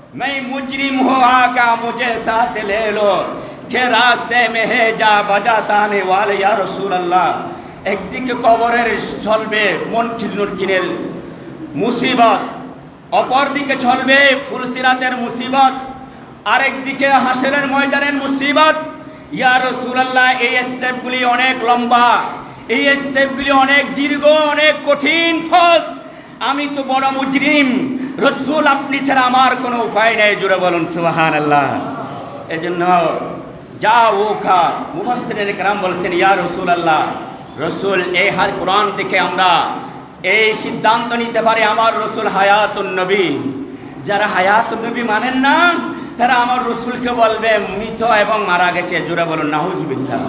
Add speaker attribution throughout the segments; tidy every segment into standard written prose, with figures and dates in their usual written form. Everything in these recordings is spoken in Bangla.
Speaker 1: मैं मुजरिम हो आका मुझे साथ ले लो के रास्ते में है जा बजाताने वाले या रसूल अल्लाह। একদিকে কবরের চলবে মুনকিনের মুসিবত, অপরদিকে চলবে ফুলসিরাতের মুসিবত, আরেকদিকে হাসরের ময়দানের মুসিবত। ইয়া রাসূলুল্লাহ, এই স্টেপগুলি অনেক লম্বা, এই স্টেপগুলি অনেক দীর্ঘ, অনেক কঠিন পথ। আমি তো বড় মুজরিম, রসুল আপনি ছাড়া আমার কোনো উপায় নেই। জোরে বলুন সুবহানাল্লাহ। এজন্য যা ও খা মুফাসসিরিনে কেরাম বলছেন, ইয়া রাসূলুল্লাহ, রসুল এই কোরআন দেখে আমরা এই সিদ্ধান্ত নিতে পারি আমার রসুল হায়াতুন নবী। যারা হায়াতুন নবী মানেন না তারা আমার রসুলকে বলবে মৃত এবং মারা গেছে। জোরে বলুন নাউজুবিল্লাহ।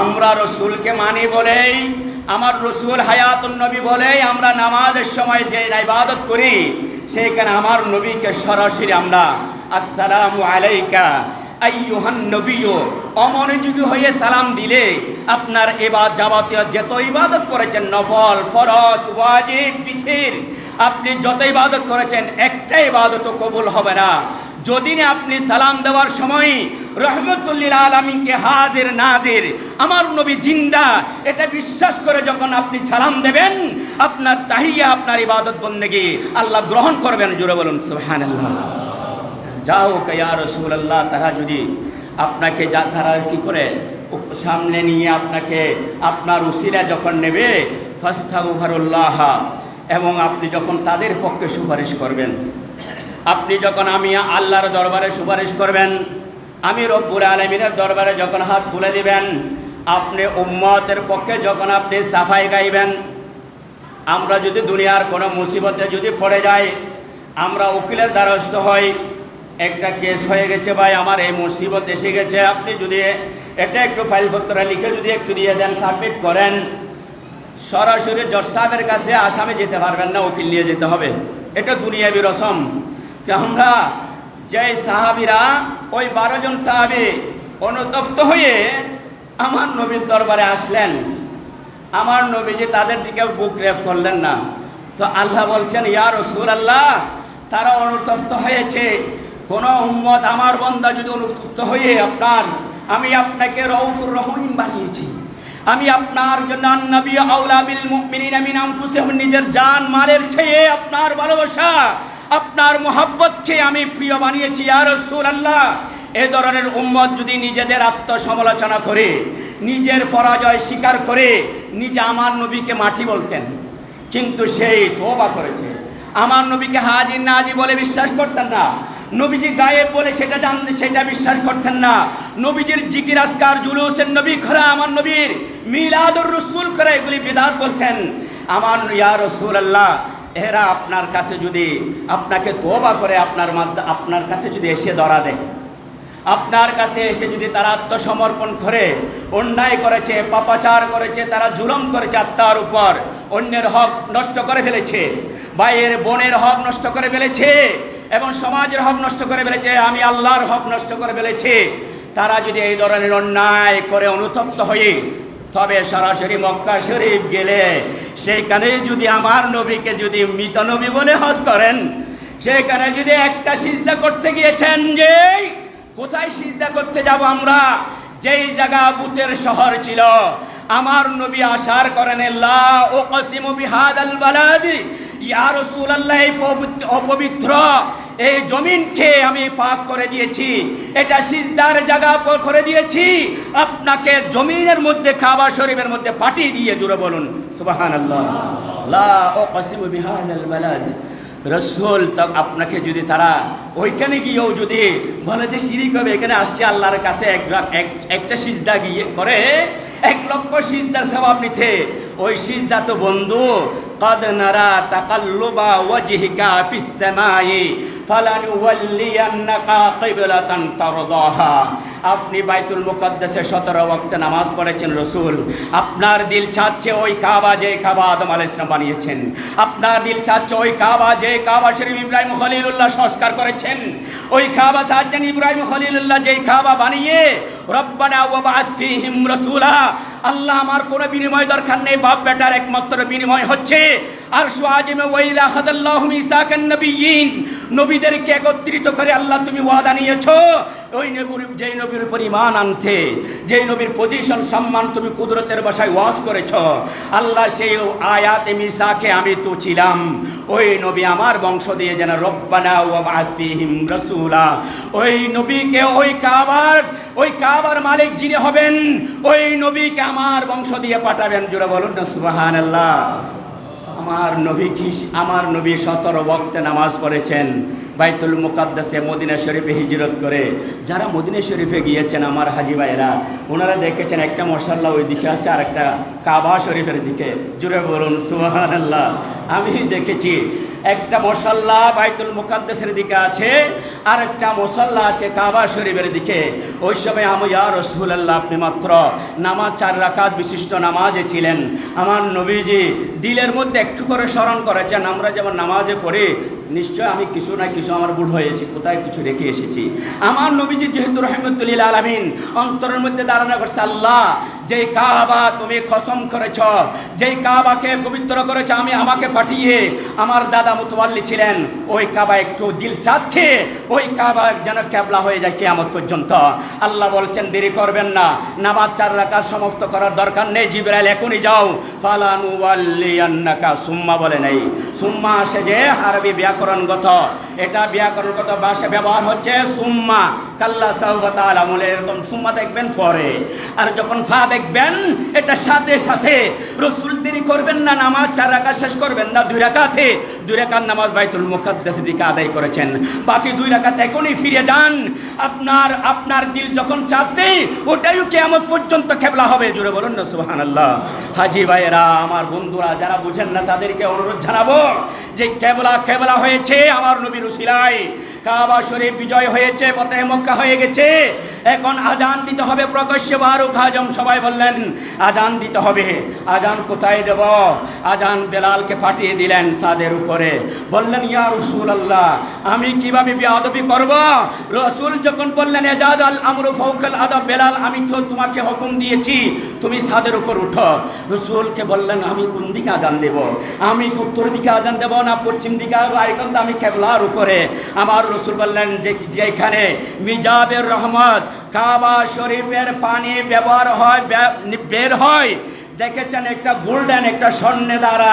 Speaker 1: আমরা রসুলকে মানি বলেই, আমার রসুল হায়াতুন নবী বলেই আমরা নামাজের সময় যে ইবাদত করি সেইখানে আমার নবীকে সরাসরি আমরা আসসালামু আলাইকা আইয়ুহান নবিয়্যু অমনোযোগী হয়ে সালাম দিলে আপনার যাবতীয় যত ইবাদত করেছেন, নফল, ফরজ, ওয়াজিব, বিথির, আপনি যত ইবাদত করেছেন একটা ইবাদতও কবুল হবে না যদি না আপনি সালাম দেওয়ার সময় রহমতুল লিল আলামিনকে হাজির নাজির আমার নবী জিন্দা এটা বিশ্বাস করে যখন আপনি সালাম দেবেন, আপনার তাহিয়া, আপনার ইবাদত বন্দেগী আল্লাহ গ্রহণ করবেন। জোরে বলুন সুবহানাল্লাহ। যাও ইয়া রাসূলুল্লাহ, তারা যদি আপনাকে তারা কি করে সামনে নিয়ে আপনাকে আপনার উসিলা যখন নেবে ফাস্তাগফিরুল্লাহ, এবং আপনি যখন তাদের পক্ষে সুপারিশ করবেন, আপনি যখন আমি আল্লাহর দরবারে সুপারিশ করবেন, আমি রব্বুল আলামিনের দরবারে যখন হাত তুলে দিবেন, আপনি উম্মতের পক্ষে যখন আপনি সাফাই গাইবেন, আমরা যদি দুনিয়ার কোনো মুসিবতে যদি পড়ে যাই, আমরা উকিলের দ্বারস্থ হই, একটা কেস হয়ে গেছে ভাই, আমার এই মুসিবত এসে গেছে, আপনি যদি এটা একটু ফাইলপত্র লিখে যদি একটু দিয়ে দেন, সাবমিট করেন, সরাসরি জজ সাহেবের কাছে আসামে যেতে পারবেন না, উকিল নিয়ে যেতে হবে। এটা দুনিয়াবি রসম। যে আমরা যে সাহাবীরা ওই 12 জন সাহাবী অনুতপ্ত হয়ে আমার নবীর দরবারে আসলেন, আমার নবীজি তাদের দিকে বুক রেফ করলেন না, তো আল্লাহ বলছেন ইয়া রাসূলুল্লাহ, তারা অনুতপ্ত হয়েছে। কোনো উম্মত আমার বান্দা যদি অনুতপ্ত হয়ে আমি আপনাকে রউফুর রহিম বানিয়েছি, আমি আপনার জন্য নবী আউলা বিল মুমিনিনা মিন আনফুসিহিম, নিজের জান মালের চেয়ে আপনার ভালোবাসা, আপনার মোহাব্বতকে আমি প্রিয় বানিয়েছি। ইয়া রাসূলুল্লাহ, এই ধরনের উম্মত যদি নিজেদের আত্মসমালোচনা করে, নিজের পরাজয় স্বীকার করে নিজে আমার নবীকে মাটি বলতেন, কিন্তু সেই তওবা করেছে, আমার নবীকে হাজির নাজি বলে বিশ্বাস করতেন না, নবীজি গায়েব বলে সেটা বিশ্বাস করতেন না, নবীজির জিকির আজকার জুলুসের নবী খরা, আমার নবীর মিলাদুর রাসূল করে এগুলি বিদআত বলতেন। আমার ইয়া রাসূলুল্লাহ, এরা আপনার কাছে যদি আপনাকে তওবা করে আপনার কাছে যদি এসে ধরা দেয়, আপনার কাছে এসে যদি তারা আত্মসমর্পণ করে, অন্যায় করেছে, পাপাচার করেছে, তারা জুলুম করেছে আত্মার উপর, অন্যের হক নষ্ট করে ফেলেছে, ভাইয়ের বোনের হক নষ্ট করে ফেলেছে, এবং সমাজের হক নষ্ট করে ফেলেছে, আমি আল্লাহর হক নষ্ট করে ফেলেছে, তারা যদি এই ধরনের অন্যায় করে অনুতপ্ত হয়ে তবে সরাসরি মক্কা শরীফ গেলে সেইখানে যদি আমার নবীকে যদি মৃত নবী বলে হজ করেন, সেখানে যদি একটা সিজদা করতে গিয়েছেন, যে কোথায় সিজদা করতে যাব আমরা, যেই জায়গা বুতের শহর ছিল, আমার নবী আশার করেন লা উকসিমু বিহাদাল বালাদি, ইয়া রাসূলুল্লাহ, এই অপবিত্র এই জমিনকে আমি পাক করে দিয়েছি, এটা সিজদার জায়গা করে দিয়েছি, আপনাকে জমিনের মধ্যে কাবা শরীফের মধ্যে পাঠিয়ে দিয়ে। জুড়ে বলুন সুবহানাল্লাহ। লা উকসিমু বিহাদাল বালাদ। রসুল আপনাকে যদি তারা ওইখানে গিয়েও যদি বলে যে শিরিক হবে, এখানে আসছে আল্লাহর কাছে একটা সিজদা গিয়ে করে 1 লক্ষ সিজদার সওয়াব নিতে, ওই সিজদা তো বন্ধু قد نرى تقلب وجهك في السماء فلنولينك قبلة ترضاها। আপনি বাইতুল মুকদ্দাসে 17 ওয়াক্ত নামাজ পড়েছেন রসুল, আপনার দিল চাচ্ছে ওই কাবা, যে কাবা আদম আলাইহিস সালাম বানিয়েছেন, আপনার দিল চাচ্ছে ওই কাবা, যে কাবা শরীফ ইব্রাহিম খলিলুল্লাহ সংস্কার করেছেন, ওই কাবা চাচ্ছেন ইব্রাহিম খলিলুল্লাহ যেই কাবা বানিয়ে রব্বানা ওয়াবআথ ফীহিম রাসূলা, আল্লাহ আমার কোনো বিনিময় দরকার নেই, বাপ বেটার একমাত্র বিনিময় হচ্ছে আরশু আজিমে ওয়াইদা আখাযাল্লাহু মিসাকান নবিয়্যিন, নবীদেরকে একত্রিত করে আল্লাহ তুমি ওয়াদা নিয়েছো ওই নবীর, যেই নবীর উপর ঈমান আনতে, যেই নবীর পজিশন সম্মান তুমি কুদরতের ভাষায় ওয়াজ করেছ, আল্লাহ সেই আয়াতে মিসাকে আমি তো ছিলাম, ওই নবী আমার বংশ দিয়ে যেন রব্বানা ওয়া বা'আথ ফীহিম রাসূলা, ওই নবীকে ওই কাবার মালিক যিনি হবেন ওই নবীকে আমার বংশ দিয়ে পাঠাবেন। জোরে বলুন না সুবহানাল্লাহ। আমার নবী 17 ওয়াক্তে নামাজ পড়েছেন বাইতুল মুকাদ্দাসে মদিনা শরীফে হিজরত করে। যারা মদিনা শরীফে গিয়েছেন আমার হাজি ভাইরা, ওনারা দেখেছেন একটা মশাল্লা ওই দিকে আছে আর একটা কাবা শরীফের দিকে। জুড়ে বলুন সুবহানাল্লাহ। আমি দেখেছি একটা মশাল্লা বাইতুল মুকাদ্দাসের দিকে আছে আর একটা মশাল্লা আছে কাবা শরীফের দিকে। ওই সময় আমি ইয়া রাসূলুল্লাহ আপনি মাত্র নামাজ 4 রাকাত বিশিষ্ট নামাজে ছিলেন। আমার নবীজি দিলের মধ্যে একটু করে স্মরণ করেছেন, আমরা যেমন নামাজে পড়ি নিশ্চয় আমি কিছু না কিছু আমার ভুল হয়েছে, কোথায় কিছু রেখে এসেছি। আমার নবীজি যেহেতু রাহমাতুল লিল আলামিন অন্তরের মধ্যে ধারণা করছে, আল্লাহ যেই কাবা তুমি কসম করেছ, যেই কাবাকে পবিত্র করেছ আমি আমাকে পাঠিয়ে, আমার দাদা মুতাওয়াল্লি ছিলেন, ওই কাবা একটু দিল চাচ্ছে ওই কাবা যেন কিবলা হয়ে যায় কিয়ামত পর্যন্ত। আল্লাহ বলছেন দেরি করবেন না, নামাজ 4 রাকাত সমাপ্ত করার দরকার নেই, জিবরাইল এখনই যাও। ফালানু ওয়াল্লিয়ান্নাকা, সুম্মা বলে নেই, সুম্মা আসে যে আরবি ব্যাকরণগত, এটা ব্যাকরণগত ভাষা ব্যবহার হচ্ছে সুম্মা, কাল্লা সাউফা তাআলামুন, এরকম সুম্মা দেখবেন পরে, আর যখন ফা দেখবেন এটা সাথে সাথে। রাসূল দেরি করবেন না, নামাজ 4 রাকাত শেষ করবেন না, 2 রাকাতে 2 রাকাত নামাজ বাইতুল মুকাদ্দাসের দিকে আদায় করেছেন, বাকি 2 রাকাত এখনই ফিরে যান। আপনার দিল যখন চাচ্ছে ওটাই কিয়ামত পর্যন্ত কিবলা হবে। জোরে বলুন না সুবহানাল্লাহ। হাজী ভাইয়েরা, আমার বন্ধুরা যারা বুঝেন না তাদেরকে অনুরোধ জানাবো যে কেবলা হয়েছে আমার নবীর উসিলায়, কাবা শরীফ বিজয় হয়েছে, ফতেহ মক্কা হয়ে গেছে। এখন আজান দিতে হবে প্রকাশ্যে, ফারুক আজম সবাই বললেন আজান দিতে হবে। আজান কোথায় দেব? আজান বেলালকে পাঠিয়ে দিলেন ছাদের উপরে, বললেন ইয়া রাসূলুল্লাহ আমি কিভাবে বেয়াদবি করব? রাসূল যখন বললেন এজাজ আল আমরু ফাওকাল আদাব, বেলাল আমি তো তোমাকে হুকুম দিয়েছি তুমি ছাদের উপর উঠো। রাসূলকে বললেন আমি কোন দিকে আজান দেব? আমি উত্তর দিকে আজান দেব না পশ্চিম দিকে? এখন তো আমি কিবলার উপরে। আমার রাসূল বললেন যে যেখানে মিজাবের রহমত কাবা শরীফের পানি ব্যবহার হয় বের হয়, দেখেছেন একটা গোল্ডেন একটা স্বর্ণে দ্বারা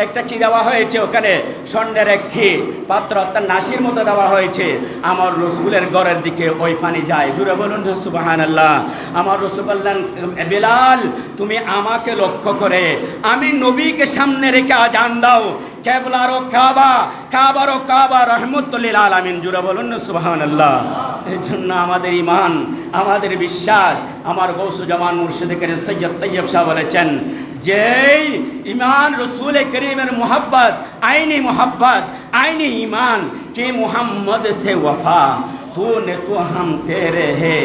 Speaker 1: একটা কি দেওয়া হয়েছে, ওখানে স্বর্ণের একটি পাত্র অর্থাৎ নাসির মতো দেওয়া হয়েছে। আমার রসুলের ঘরের দিকে ওই পানি যায়। জুড়ে বলুন সুবহানাল্লাহ। আমার রসুল বললেন বেলাল তুমি আমাকে লক্ষ্য করে আমি নবীকে সামনে রেখে আজান দাও। কেবলারও কাবা, কাবারও কাবা, রহমতুল লিল আলামিন। জুড়ে বলুন সুবহানাল্লাহ। এই জন্য আমাদের ঈমান, আমাদের বিশ্বাস, আমার গৌসুজ্জামান মুর্শিদ করিম সৈয়দ তৈয়ব শাহ বলেছেন যেই ঈমান রসুল করিমের মোহাব্বত, আইনি মোহাব্বত, আইনি ঈমান कि मोहम्मद से वफा तूने तो हम तेरे है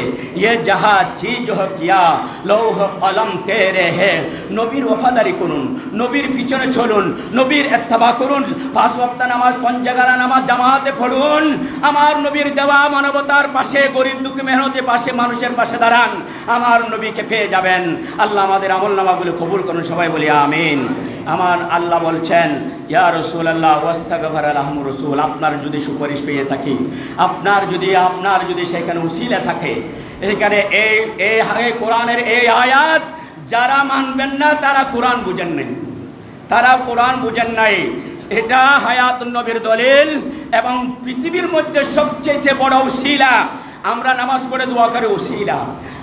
Speaker 1: ये जहाँ चीज हो किया लौह कलम तेरे है। নবীর ওয়াফাদারি করুন, নবীর পিছনে চলুন, নবীর ইত্তেবা করুন, 5 ওয়াক্ত নামাজ 5 জায়গার নামাজ জামাতে পড়ুন। আমার নবীর দেওয়া মানবতার পাশে, গরিব দুঃখী মেহনতের পাশে, মানুষের পাশে দাঁড়ান, আমার নবীকে পেয়ে যাবেন। আল্লাহ আমাদের আমলনামাগুলো কবুল করুন, সবাই বলি আমিন। আমার আল্লাহ বলছেন ইয়া রাসূলুল্লাহ ওয়াস্তাগফার লাহুম রাসূল, আপনার যদি সুপারিশ পেয়ে থাকি, আপনার যদি সেখানে উসিলা থাকে, এখানে এই কোরআনের এই আয়াত যারা মানবেন না তারা কোরআন বুঝেন নাই, তারা কোরআন বুঝেন নাই। এটা হায়াতুন নবীর দলিল এবং পৃথিবীর মধ্যে সবচেয়ে বড় উসিলা। আমরা নামাজ পড়ে দোয়া করি উসিলা,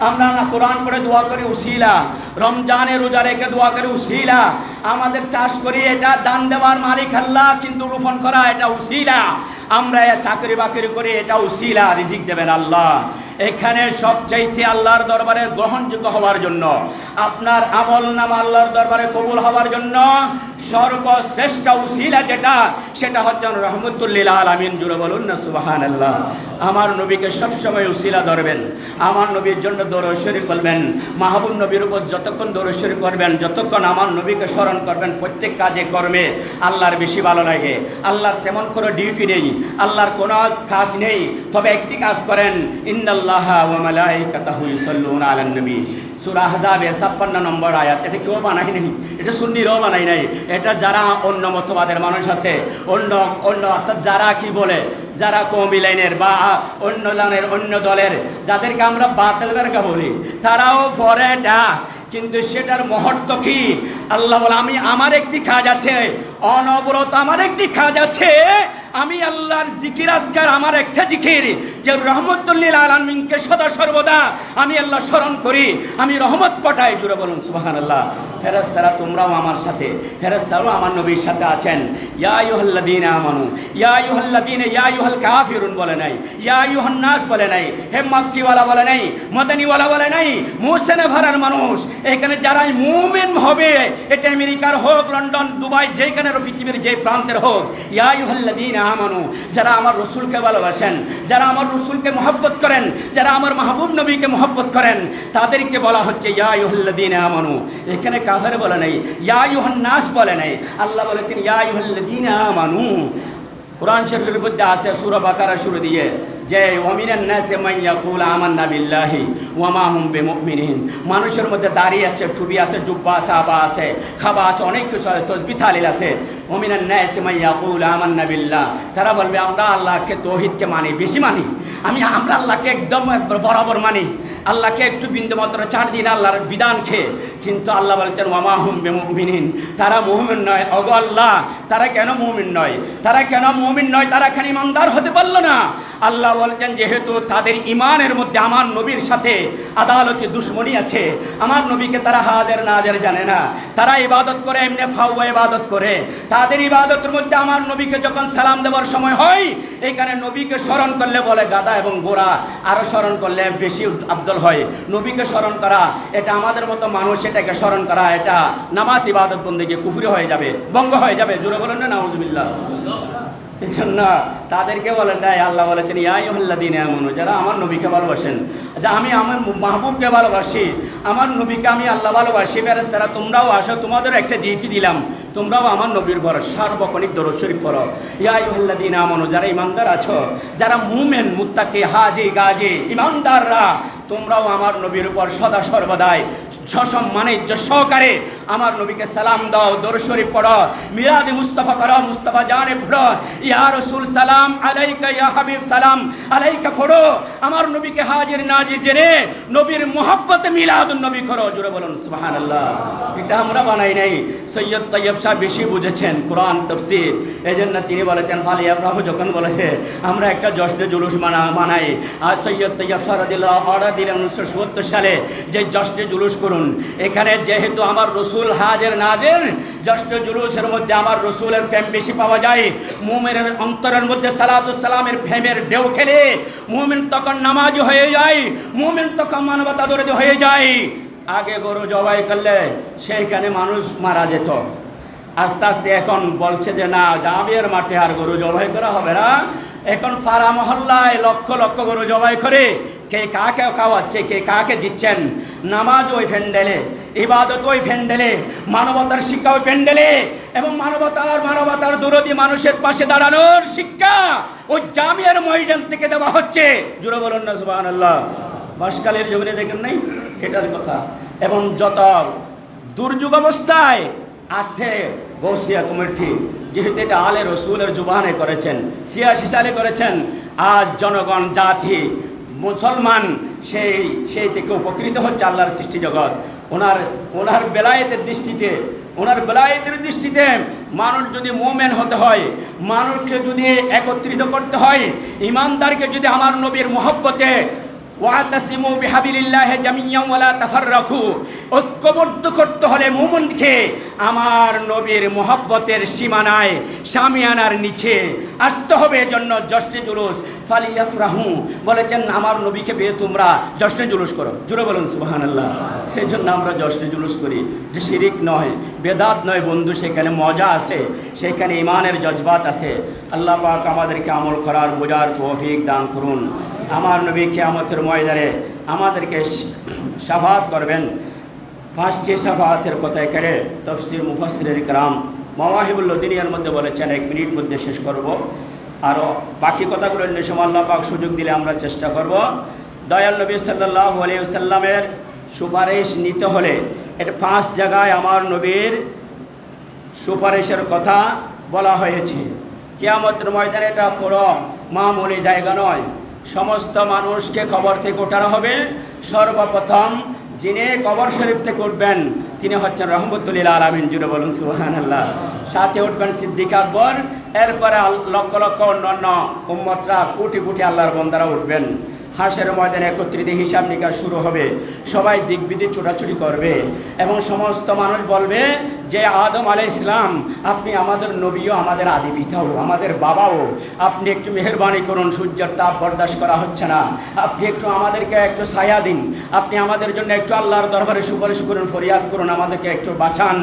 Speaker 1: আমরা কোরআন পড়ে দোয়া করি উসিলা, রমজানে রোজা রেখে দোয়া করি উসিলা, আমাদের চাষ করি এটা দান দেওয়ার মালিক আল্লাহ, কিন্তু রোপণ করা এটা উসিলা, আমরা চাকরি বাকরি করি এটা উসিলা, রিজিক দেবেন আল্লাহ। এখানে সবচাইতে আল্লাহর দরবারে গ্রহণযোগ্য হওয়ার জন্য, আপনার আমল নামা আল্লাহর দরবারে কবুল হওয়ার জন্য সর্বশ্রেষ্ঠ উসিলা যেটা, সেটা হচ্ছে রহমতুল লিল আলামিন। জুড়ে বলুন না সুবহানাল্লাহ। আমার নবীকে সবসময় উসিলা ধরবেন, আমার নবীর জন্য দরুদ শরীফ বলবেন, মাহবুব নবীর উপর যতক্ষণ দরুদ শরীফ করবেন, যতক্ষণ আমার নবীকে স্মরণ করবেন, প্রত্যেক কাজে কর্মে আল্লাহর বেশি ভালো লাগে। আল্লাহর তেমন কোনো ডিউটি নেই, আল্লাহর কোনো কাজ নেই, তবে একটি কাজ করেন, ইন্নাল্লাহা ওয়া মালাইকাতাহু ইউসাল্লুনা আলান নবী সূরা আহজাবের 56 নম্বর আয়াত। এটা কেউ বানাই নাই, এটা সুন্নিরাও বানাই নাই, এটা যারা অন্য মতবাদের মানুষ আছে, অন্য অর্থাৎ যারা কি বলে, যারা কওমি লাইনের বা অন্য লাইনের অন্য দলের, যাদেরকে আমরা বাতিল বেরকা বলি, তারাও পড়ে এটা। কিন্তু সেটার মহত্ব কি? আল্লাহ বলে, আমি আমার একটি কাজ আছে, অনবরত আমার একটি কাজ আছে, আমি আল্লাহর জিকির আজকার, আমার একটা জিকির যে রহমতুল লিল আলামিনকে সদা সর্বদা আমি আল্লাহ স্মরণ করি, আমি রহমত পাঠাই। জুড়ে বলুন সুবহানাল্লাহ। ফেরেশতারা তোমরাও আমার সাথে, ফেরেশতারাও আমার নবীর সাথে আছেন। ইয়া আইয়ুহাল্লাযীনা আমানু, ইয়া আইয়ুহাল্লাযীনা, ইয়া আইয়ুহাল কাফিরুন বলে নাই, ইয়া আইয়ুহান নাস বলে নাই, হে মক্কিওয়ালা বলে নাই, মদনীওয়ালা বলে নাই, মুহসিনে ভরার মানুষ। এখানে যারাই মুমিন হবে, এটা আমেরিকার হোক, লন্ডন, দুবাই, যেখানের পৃথিবীর যে প্রান্তের হোক, ইয়া আইয়ুহাল্লাযীনা আমানু, যারা আমার রাসূলকে ভালোবাসেন, যারা আমার রাসূলকে মহব্বত করেন, যারা আমার মাহবুব নবীকে মহব্বত করেন, তাদেরকে বলা হচ্ছে ইয়া আইয়ুহাল্লাযীনা আমানু। এখানে কাফের বলে নাই, ইয়া আইয়ুহান নাস বলে নাই, আল্লাহ বলেছেন ইয়া আইয়ুহাল্লাযীনা আমানু। কুরআন শরীফের মধ্যে আছে সূরা বাকারা শুরু দিয়ে যে ওয়ামিনান নাসি মান ইয়াকুলু আমান্না বিল্লাহি ওয়া মা হুম বিমুমিনিন। মানুষের মধ্যে দাড়ি আছে, টুপি আছে, জুব্বা আছে, আবা আছে, খাবা আছে, অনেক কিছু আছে, তসবিহ তাহলিল আছে। ওয়ামিনান নাসি মান ইয়াকুলু আমান্না বিল্লাহ, তারা বলবে আমরা আল্লাহকে তৌহিদকে মানি, বেশি মানি, আমরা আল্লাহকে একদম বরাবর মানি, আল্লাহকে একটু বিন্দু মাত্র ছাড় দিন আল্লাহর বিধান খেয়ে। কিন্তু আল্লাহ বলছেন ওয়া মা হুম বিমুমিনিন, তারা মুমিন নয়। ওগো আল্লাহ, তারা কেন মুমিন নয়? তারা কেন মুমিন নয়? তারা কেন ইমানদার হতে পারলো না? আল্লাহ বলছেন যেহেতু তাদের ইমানের মধ্যে আমার নবীর সাথে আদালতে দুশ্মনী আছে, আমার নবীকে তারা হাজির নাজির জানে না, তারা ইবাদত করে এমনি ফাওয়া ইবাদত করে। তাদের ইবাদতের মধ্যে আমার নবীকে যখন সালাম দেওয়ার সময় হয়, এখানে নবীকে স্মরণ করলে বলে গাদা এবং গোরা, আরও স্মরণ করলে বেশি আফজল হয়। নবীকে স্মরণ করা, এটা আমাদের মতো মানুষ এটাকে স্মরণ করা, এটা নামাজ ইবাদত বন্দেগী কুফরি হয়ে যাবে, ভঙ্গ হয়ে যাবে। জোরে বলেন না নাউজুবিল্লাহ। এই জন্য তাদেরকে বলেন নাই, আল্লাহ বলেছেন ইয়া আইয়ুহাল্লাযীনা আমানু, যারা আমার নবীকে ভালোবাসেন, যে আমি আমার মাহবুবকে ভালোবাসি, আমার নবীকে আমি আল্লাহ ভালোবাসি, ফেরেশতারা তোমরাও আসো, তোমাদের একটা ডিউটি দিলাম, তোমরাও আমার নবীর পর সার্বক্ষণিক দরুদ শরীফ পড়ো। ইয়া আইয়ুহাল্লাযীনা আমানু, যারা ইমানদার আছো, যারা মুমিন, মুত্তাকি, হাজি, গাজী, ইমানদাররা, তোমরাও আমার নবীর উপর সদা সর্বদাই সসম্মানিত সহকারে আমার নবীকে সালাম দাও, দরুদ শরীফ পড়ো, মিলাদে মুস্তাফা করো, মুস্তাফা জানে পড়ো, ইয়া রাসূল সালাম আলাইকা, ইয়া হাবিব সালাম আলাইকা পড়ো। আমার নবীকে হাজির নাজির জেনে নবীর মুহাব্বতে মিলাদুন নবী করো। জোরে বলুন সুবহানাল্লাহ। এটা আমরা বানাই নাই, সৈয়দ তাইয়্যিব সাহেব বেশি বুঝেছেন কোরআন তাফসীর, এজন্য তিনি বলেছেন ফালি আফরাহু, যখন বলেছে আমরা একটা জশ্নে জুলুস মানাই, আর সৈয়দ তাইয়্যিব সাহেব রাদিয়াল্লাহু অর্ডার দিলেন 1970 সালে যে জশ্নে জুলুস করুন। এখানে যেহেতু আমার রসুল হাজির নাজির, জশ্নে জুলুসের মধ্যে আমার রসুলের প্রেম বেশি পাওয়া যায়। মুমিনের অন্তরের মধ্যে সালাতুস সালামের প্রেমের ঢেউ খেলে মুমিন তখন নামাজি হয়ে যায়, মুমিন তখন মানবতা দরদি হয়ে যায়। আগে গরু জবাই করলে সেইখানে মানুষ মারা যেত, আস্তে আস্তে এখন বলছে যে না, জামিয়ার মাঠে আর গরু জবাই করা হবে না, এখন পাড়া মহল্লায় লক্ষ লক্ষ গরু জবাই করে কে কাকে খাওয়াচ্ছে, কে কাকে দিচ্ছেন। নামাজ ওই প্যান্ডেলে, ইবাদত ওই প্যান্ডেলে, মানবতার শিক্ষা ওই প্যান্ডেলে, এবং মানবতার দরদি মানুষের পাশে দাঁড়ানোর শিক্ষা ওই জামিয়ার ময়দান থেকে দেওয়া হচ্ছে। জোরে বলুন না সুবহানাল্লাহ। বাসকালের জমিনে দেখেন নাই, এটার কথা। এবং যত দুর্যোগ অবস্থায় আছে গৌসিয়া কমিটি, যেহেতু এটা আলে রসুলের জুবানে করেছেন, 86 সালে করেছেন, আজ জনগণ জাতি মুসলমান সেই থেকে উপকৃত হচ্ছে আল্লাহর সৃষ্টি জগৎ। ওনার বেলায়েতের দৃষ্টিতে মানুষ যদি মুমিন হতে হয়, মানুষকে যদি একত্রিত করতে হয়, ইমানদারকে যদি আমার নবীর মুহাব্বতে ওয়াতাসিমু বিহাবিলিল্লাহি জামিয়ান ওয়ালা তাফাররাকু, ঐক্যবদ্ধ করতে হলে মুমিনকে আমার নবীর মুহাব্বতের সীমানায় শামিয়ানার নিচে আসতে হবে। জন্য জশ্নে জুলুস ফালিয়াফরাহু বলেছেন, আমার নবীকে পেয়ে তোমরা জশ্নে জুলুস করো। জোরে বলুন সুবহানাল্লাহ। এই জন্য আমরা জশ্নে জুলুস করি, যে শিরিক নয়, বেদাত নয় বন্ধু, সেখানে মজা আছে, সেখানে ইমানের জজবাত আছে। আল্লাহ পাক আমাদেরকে আমল করার বোঝার তৌফিক দান করুন। আমার নবী কিয়ামতের ময়দানে আমাদেরকে শাফাআত করবেন। 5টি শাফাআতের কথা এখানে তাফসীর মুফাসসিরিন کرام মাওয়াহিবুল লদুনিয়ার মধ্যে বলেছেন। 1 মিনিট মধ্যে শেষ করব, আরও বাকি কথাগুলো অন্য সময় আল্লাহ পাক সুযোগ দিলে আমরা চেষ্টা করব। দয়াল নবী সাল্লাল্লাহু আলাইহি ওয়াসাল্লামের সুপারিশ নিতে হলে এটা 5 জায়গায় আমার নবীর সুপারিশের কথা বলা হয়েছে। কিয়ামতের ময়দানে এটা কোনো মামুলি জায়গা নয়, সমস্ত মানুষকে কবর থেকে ওঠানো হবে। সর্বপ্রথম যিনি কবর শরীফ থেকে উঠবেন তিনি হচ্ছেন রহমতুল লিল আলামিন, জুড়ে বলুন সুবহানাল্লাহ। সাথে উঠবেন সিদ্দিক আকবর, এরপরে লক্ষ লক্ষ অন্যান্য উম্মতরা, কোটি কোটি আল্লাহর বান্দারা উঠবেন। হাসের ময়দানে একত্রিত হিসাব নিকাশ শুরু হবে, সবাই দিকবিদিক ছোটাছুটি করবে এবং সমস্ত মানুষ বলবে যে আদম আলাইহিস সালাম আপনি আমাদের নবীও, আমাদের আদি পিতাও, আমাদের বাবাও, আপনি একটু মেহেরবানি করুন, সূর্যের তাপ বরদাস্ত করা হচ্ছে না, আপনি একটু আমাদেরকে একটু ছায়া দিন, আপনি আমাদের জন্য একটু আল্লাহর দরবারে সুপারিশ করুন, ফরিয়াদ করুন, আমাদেরকে একটু বাঁচান।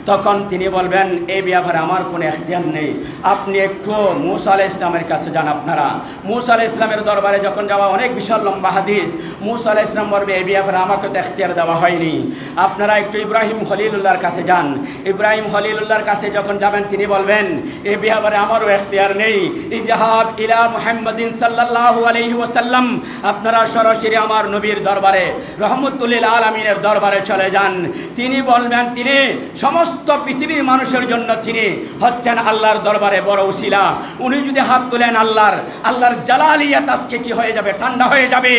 Speaker 1: তখন তিনি বলবেন এই ব্যাপারে আমার কোনো এখতিয়ার নেই, আপনি একটু মূসা আলাইহিস সালামের কাছে যান। আপনারা মূসা আলাইহিস সালামের দরবারে যখন যাওয়া, অনেক বিশাল লম্বা হাদিস, মূসা আলাইহিস সালাম বলবে এই ব্যাপারে আমাকে তো এখতিয়ার দেওয়া হয়নি, আপনারা একটু ইব্রাহিম খলিলুল্লাহর কাছে যান। ইব্রাহিম খলিলুল্লাহর কাছে যখন যাবেন তিনি বলবেন এই ব্যাপারে আমারও এখতিয়ার নেই, ইজহাব ইলা মুহাম্মাদিন সাল্লাল্লাহু আলাইহি ওয়াসাল্লাম, আপনারা সরাসরি আমার নবীর দরবারে, রহমতুল লিল আলামিনের দরবারে চলে যান। তিনি বলবেন তিনি সমস্ত পৃথিবীর মানুষের জন্য তিনি হচ্ছেন আল্লাহর দরবারে বড় উসিলা। উনি যদি হাত তোলেন আল্লাহর জালালিয়াত আজকে কি হয়ে যাবে, ঠান্ডা হয়ে যাবে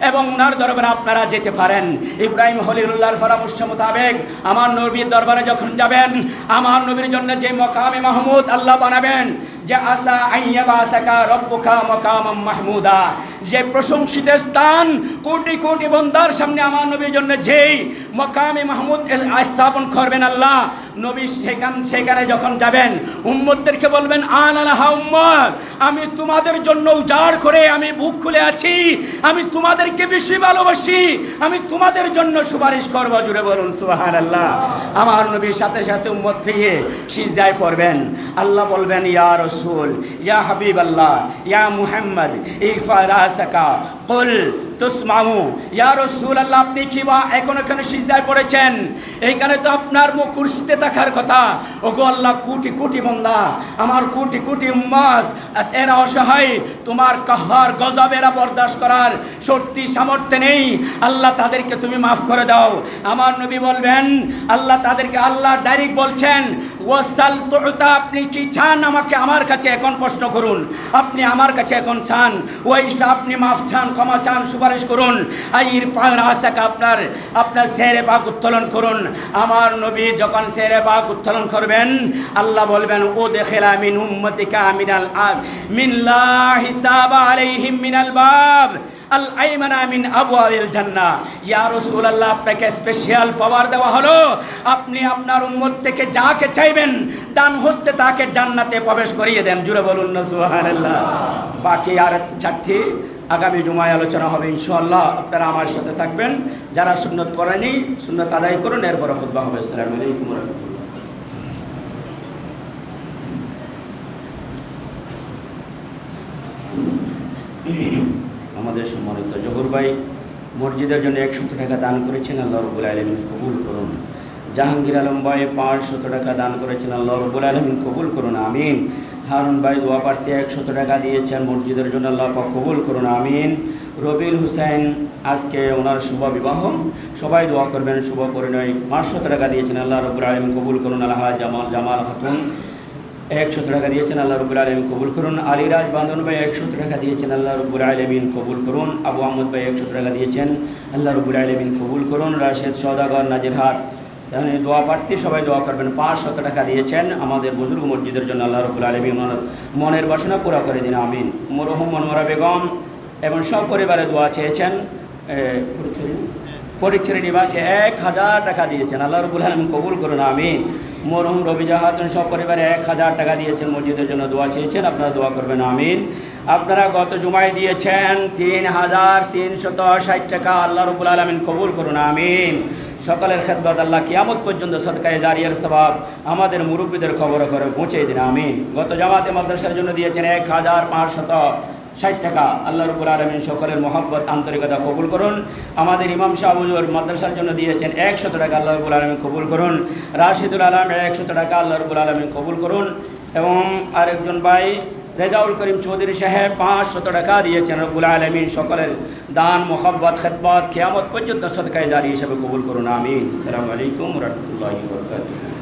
Speaker 1: এবং উনার দরবারে আপনারা যেতে পারেন। ইব্রাহিম খলিলুল্লাহর পরামর্শ মোতাবেক আমার নবীর দরবারে যখন যাবেন, আমার নবীর জন্য যে মকামে মাহমুদ আল্লাহ বানাবেন, যে আসা আইয়াবাসাকা রব্বুকা মাকামাম মাহমুদা, যে প্রশংসিত স্থান, কোটি কোটি বান্দার সামনে আমার নবীর জন্য যেই মকামে মাহমুদ স্থাপন করবেন আল্লাহ, নবী সেখানে যখন যাবেন উম্মতদেরকে বলবেন আনালাহা উম্মত, আমি তোমাদের জন্য উজাড় করে আমি বুক খুলে আছি, আমি তোমাদেরকে বেশি ভালোবাসি, আমি তোমাদের জন্য সুপারিশ করব, জুড়ে বলুন সুবহানাল্লাহ। আমার নবীর সাথে সাথে উম্মত পেয়ে সিজদায় পড়বেন, আল্লাহ বলবেন ইয়া রাসূল, ইয়া হাবিবাল্লাহ, ইয়া মুহাম্মদ ইরফা রাসাকা কুল তুসমাউ, ইয়া রাসূলুল্লাহ আপনি কি বা এখন এখানে সিজদায় পড়েছেন, এইখানে তো আপনার মুখ কুরসিতে থাকার কথা। ওগো আল্লাহ, কোটি কোটি বান্দা, আমার কোটি কোটি উম্মত, এরা অসহায়, তোমার কাহ্হার গজব এরা বরদাস্ত করার শক্তি সামর্থ্য নেই, আল্লাহ তাদেরকে তুমি মাফ করে দাও। আমার নবী বলবেন আল্লাহ তাদেরকে, আল্লাহ ডাইরেক্ট বলছেন ওয়াসাল তুতা, আপনি কি চান আমাকে, আমার কাছে এখন প্রশ্ন করুন, আপনি আমার কাছে এখন চান, ওই আপনি মাফ চান, ক্ষমা চান, সুপারিশ করুন। আই ইরফা রাসাকা, আপনার সেরে পাক উত্তোলন করুন। আমার নবী যখন সেরে পাক উত্তোলন করবেন আল্লাহ বলবেন ও দেখেলা মিন উম্মতিকা মিনাল আব মিন লা হিসাবা আলাইহিম মিনাল বাব আল আইমানা মিন আবওয়াবিল জান্নাহ। ইয়া রাসূলুল্লাহ আপনাকে স্পেশাল পাওয়ার দেওয়া হলো, আপনি আপনার উম্মত থেকে যাকে চাইবেন ডান হস্তে তাকে জান্নাতে প্রবেশ করিয়ে দেন, জুড়ে বলুন না সুবহানাল্লাহ। বাকি আর 4টি আগামী জুমায় আলোচনা হবে ইনশাআল্লাহ, আপনারা আমার সাথে থাকবেন। যারা সুন্নত পড়েনি সুন্নত আদায় করুন, এরপরে খুতবা হবে। আসসালামু আলাইকুম ওয়া রাহমাতুল্লাহ। আমাদের সম্মানিত জহুর ভাই মসজিদের জন্য 100 টাকা দান করেছেন, আল্লাহ রাব্বুল আলামিন কবুল করুন। জাহাঙ্গীর আলম ভাই 500 টাকা দান করেছেন, আল্লাহ রাব্বুল আলামিন কবুল করুন, আমিন। হারুন ভাই দোয়া প্রার্থী 100 টাকা দিয়েছেন মসজিদের জন্য, আল্লাহ পাক কবুল করুন, আমিন। রবিউল হুসাইন আজকে ওনার শুভ বিবাহ, সবাই দোয়া করবেন শুভ পরিণয়, 500 টাকা দিয়েছেন, আল্লাহ রাব্বুল আলামিন কবুল করুন। আলহা জামাল খাতুন 100 টাকা দিয়েছেন, আল্লাহ রাব্বুল আলামিন কবুল করুন। আলিরাজ বান্দন ভাই 100 টাকা দিয়েছেন, আল্লাহ রাব্বুল আলামিন কবুল করুন। আবু আহমদ ভাই 100 টাকা দিয়েছেন, আল্লাহ রাব্বুল আলামিন কবুল করুন। রাশেদ সওদাগর নাজিরহাট তাহলে দোয়া প্রার্থী সবাই দোয়া করবেন, 500 টাকা দিয়েছেন আমাদের বুজুর্গ মসজিদের জন্য, আল্লাহ রাব্বুল আলামিন ওনার মনের বাসনা পুরা করে দিন, আমিন। মরহুম মনোয়ারা বেগম এবং সব পরিবারে দোয়া চেয়েছেন, ফটিকছড়ি নিবাসে 1000 টাকা দিয়েছেন, আল্লাহ রাব্বুল আলামিন কবুল করুন, আমিন। মরহুম রবিজা খাতুন সব পরিবারে 1000 টাকা দিয়েছেন, মসজিদের জন্য দোয়া চেয়েছেন, আপনারা দোয়া করবেন, আমিন। আপনারা গত জুমায় দিয়েছেন 3360 টাকা, আল্লাহ রাব্বুল আলামিন কবুল করুন, আমিন। সকলের খেদমত আল্লাহ কিয়ামত পর্যন্ত সদকায়ে জারিয়ার সওয়াব আমাদের মুরব্বীদের খবরে করে পৌঁছে দিন, আমিন। গত জামাতে মাদ্রাসার জন্য দিয়েছেন 1560 টাকা, আল্লাহ রাব্বুল আলামিন সকলের মহব্বত আন্তরিকতা কবুল করুন। আমাদের ইমাম সাহেব হুজুর মাদ্রাসার জন্য দিয়েছেন 100 টাকা, আল্লাহ রাব্বুল আলামিন কবুল করুন। রাশিদুল আলম 100 টাকা, আল্লাহ রাব্বুল আলামিন কবুল করুন। এবং আরেকজন ভাই রেজাউল করিম চৌধুরী সাহেব 500 টাকা দিয়েছেন। রব্বুল আলামিন সকলের দান মোহাব্বত খেদমত কিয়ামত পর্যন্ত সদকায়ে জারি হিসেবে কবুল করুন, আমিন। আসসালামু আলাইকুম ওয়া রাহমাতুল্লাহি ওয়া বারাকাতুহু।